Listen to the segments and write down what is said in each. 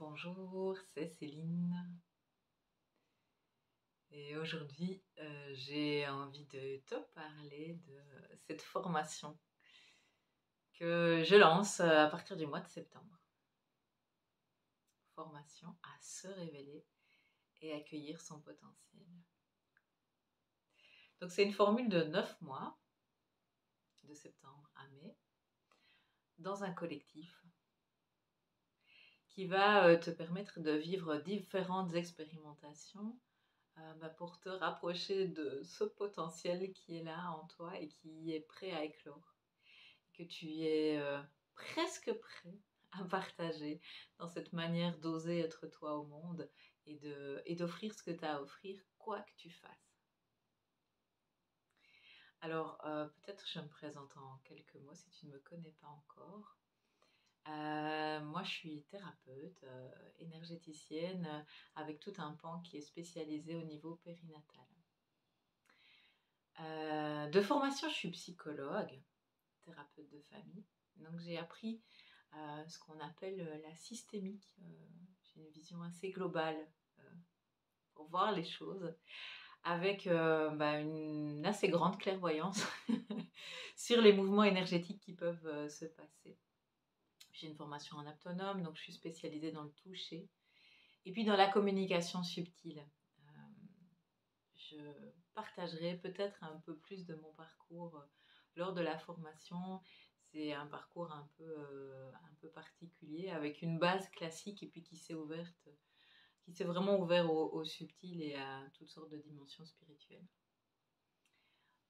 Bonjour, c'est Céline. Et aujourd'hui, j'ai envie de te parler de cette formation que je lance à partir du mois de septembre. Formation à se révéler et accueillir son potentiel. Donc c'est une formule de 9 mois, de septembre à mai, dans un collectif qui va te permettre de vivre différentes expérimentations pour te rapprocher de ce potentiel qui est là en toi et qui est prêt à éclore. Que tu es presque prêt à partager dans cette manière d'oser être toi au monde et d'offrir ce que tu as à offrir, quoi que tu fasses. Alors, peut-être je me présente en quelques mots si tu ne me connais pas encore. Moi, je suis thérapeute, énergéticienne, avec tout un pan qui est spécialisé au niveau périnatal. De formation, je suis psychologue, thérapeute de famille. Donc, j'ai appris ce qu'on appelle la systémique. J'ai une vision assez globale euh, pour voir les choses, avec une assez grande clairvoyance sur les mouvements énergétiques qui peuvent se passer. J'ai une formation en autonome, donc je suis spécialisée dans le toucher. Et puis dans la communication subtile. Je partagerai peut-être un peu plus de mon parcours lors de la formation. C'est un parcours un peu particulier, avec une base classique et puis qui s'est vraiment ouvert au subtil et à toutes sortes de dimensions spirituelles.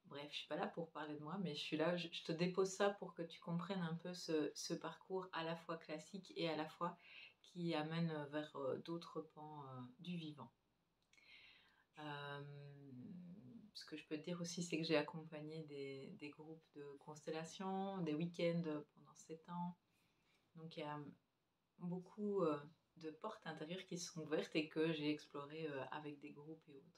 Bref, je ne suis pas là pour parler de moi, mais je suis là, je te dépose ça pour que tu comprennes un peu ce parcours à la fois classique et à la fois qui amène vers d'autres pans du vivant. Ce que je peux te dire aussi, c'est que j'ai accompagné des groupes de constellation, des week-ends pendant 7 ans. Donc il y a beaucoup de portes intérieures qui sont ouvertes et que j'ai explorées avec des groupes et autres.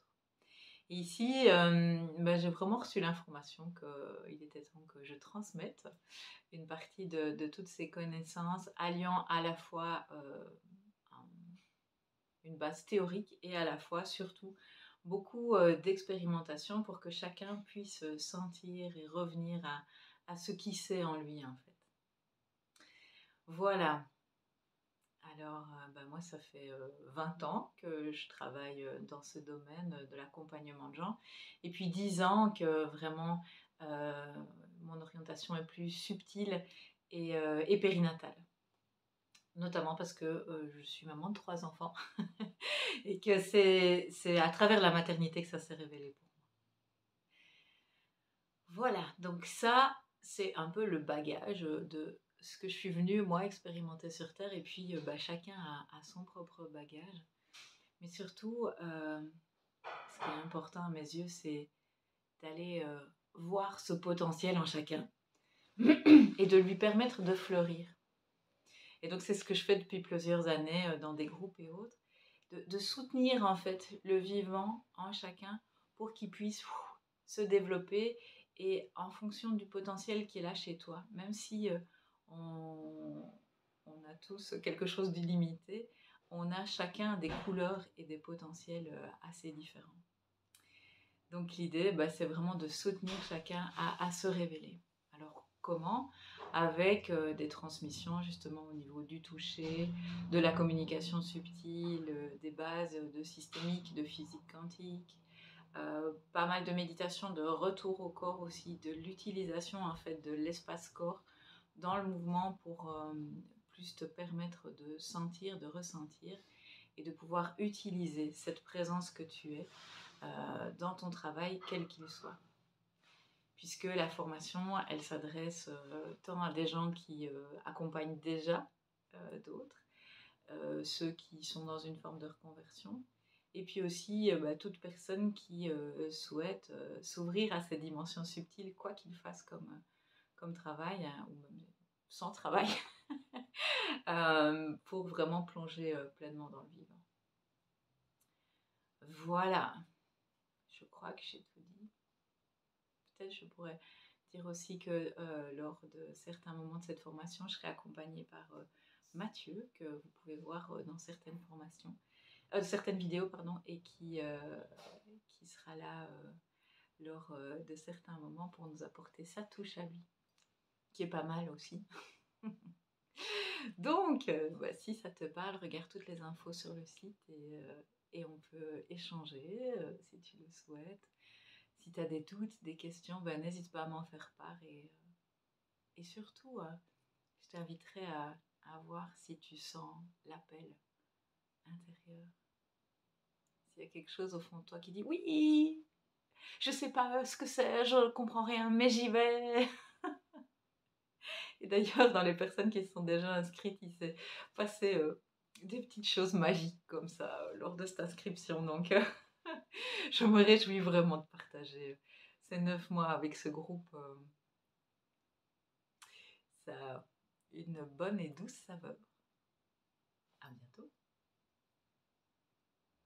Et ici, j'ai vraiment reçu l'information qu'il était temps que je transmette une partie de toutes ces connaissances, alliant à la fois une base théorique et à la fois, surtout, beaucoup d'expérimentation pour que chacun puisse sentir et revenir à ce qui sait en lui, en fait. Voilà. Alors, moi, ça fait 20 ans que je travaille dans ce domaine de l'accompagnement de gens. Et puis 10 ans que vraiment mon orientation est plus subtile et périnatale. Notamment parce que je suis maman de 3 enfants et que c'est à travers la maternité que ça s'est révélé pour moi. Voilà, donc ça, c'est un peu le bagage de ce que je suis venue, moi, expérimenter sur Terre. Et puis, chacun a son propre bagage. Mais surtout, ce qui est important à mes yeux, c'est d'aller voir ce potentiel en chacun et de lui permettre de fleurir. Et donc, c'est ce que je fais depuis plusieurs années dans des groupes et autres, de soutenir en fait le vivant en chacun pour qu'il puisse se développer et en fonction du potentiel qui est là chez toi, même si on a tous quelque chose d'illimité, on a chacun des couleurs et des potentiels assez différents. Donc l'idée, c'est vraiment de soutenir chacun à se révéler. Alors comment? Avec des transmissions justement au niveau du toucher, de la communication subtile, des bases de systémique, de physique quantique, pas mal de méditation, de retour au corps aussi, de l'utilisation en fait de l'espace corps dans le mouvement pour plus te permettre de sentir, de ressentir et de pouvoir utiliser cette présence que tu es dans ton travail, quel qu'il soit. Puisque la formation, elle s'adresse tant à des gens qui accompagnent déjà d'autres, ceux qui sont dans une forme de reconversion, et puis aussi toute personne qui souhaite s'ouvrir à ces dimensions subtiles, quoi qu'il fasse comme travail, hein, ou même sans travail, pour vraiment plonger pleinement dans le vivant. Voilà, je crois que j'ai tout dit. Peut-être je pourrais dire aussi que lors de certains moments de cette formation, je serai accompagnée par Mathieu, que vous pouvez voir dans certaines formations, certaines vidéos, pardon, et qui sera là lors de certains moments pour nous apporter sa touche à lui, qui est pas mal aussi. Donc, bah, si ça te parle, regarde toutes les infos sur le site et on peut échanger si tu le souhaites. Si tu as des doutes, des questions, ben, n'hésite pas à m'en faire part et surtout, je t'inviterai à voir si tu sens l'appel intérieur. S'il y a quelque chose au fond de toi qui dit oui, je sais pas ce que c'est, je comprends rien, mais j'y vais. Et d'ailleurs, dans les personnes qui se sont déjà inscrites, il s'est passé des petites choses magiques comme ça lors de cette inscription. Donc, je me réjouis vraiment de partager ces 9 mois avec ce groupe. Ça a une bonne et douce saveur.